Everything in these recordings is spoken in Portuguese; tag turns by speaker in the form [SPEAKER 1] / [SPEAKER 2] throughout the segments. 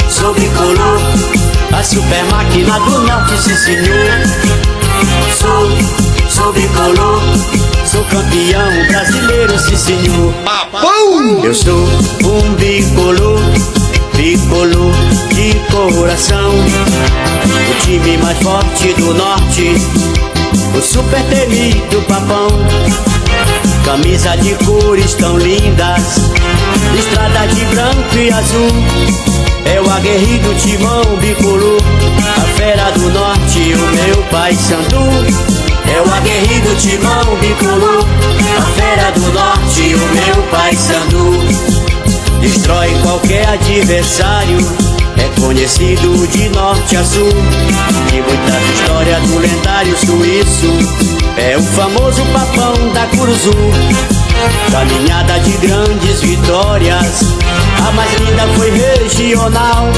[SPEAKER 1] Sou bicolor, a super máquina do norte, sim senhor. Sou bicolor, sou campeão brasileiro, sim senhor. Eu sou um bicolor, bicolor de coração. O time mais forte do norte, o super temido Papão. Camisa de cores tão lindas, listrada de branco e azul. É o aguerrido timão bicolor, a fera do norte, o meu Paysandu. É o aguerrido timão bicolor, a fera do norte, o meu Paysandu. Destrói qualquer adversário, é conhecido de norte a sul. E muitas histórias do lendário suíço, é o famoso Papão da Curuzu. Caminhada de grandes vitórias, a mais linda foi regional.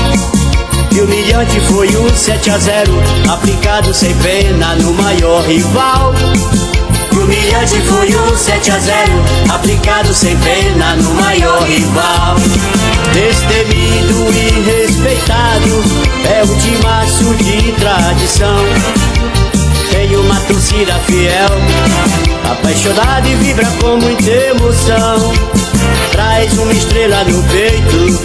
[SPEAKER 1] E humilhante foi o 7-0, aplicado sem pena no maior rival. E humilhante foi o 7-0, aplicado sem pena no maior rival. Destemido e respeitado, é o timaço de tradição. Tem uma torcida fiel, apaixonada e vibra com muita emoção. Traz uma estrela no peito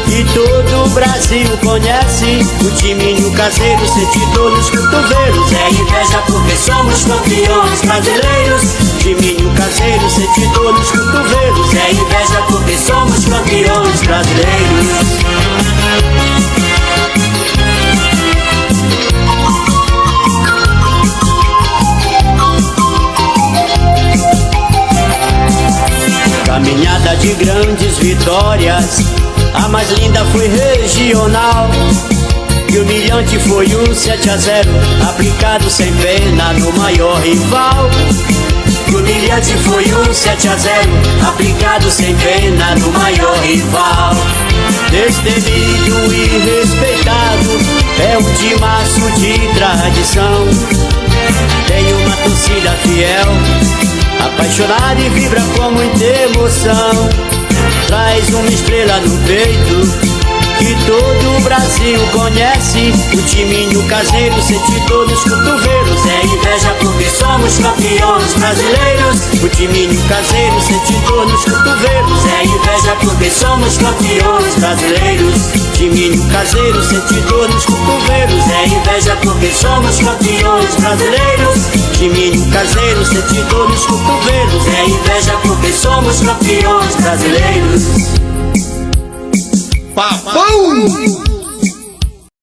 [SPEAKER 1] e todo o Brasil conhece. O timinho caseiro sente dor nos cotovelos, é inveja porque somos campeões brasileiros. Timinho caseiro sente dor nos cotovelos, é inveja porque somos campeões brasileiros. Caminhada de grandes vitórias, a mais linda foi regional. E humilhante foi o 7-0, aplicado sem pena no maior rival. E humilhante foi o 7-0, aplicado sem pena no maior rival. Destemido e respeitado, é um timaço de tradição. Tem uma torcida fiel, apaixonada e vibra com muita emoção. Traz uma estrela no peito que todo o Brasil conhece. O timinho caseiro sente dor nos cotovelos, é inveja porque somos campeões brasileiros. O timinho caseiro sente dor nos cotovelos, é inveja porque somos campeões brasileiros. Timinho caseiro sente dor nos cotovelos, é inveja porque somos campeões brasileiros. Timinho caseiro sente dor nos cotovelos, é inveja porque somos campeões brasileiros.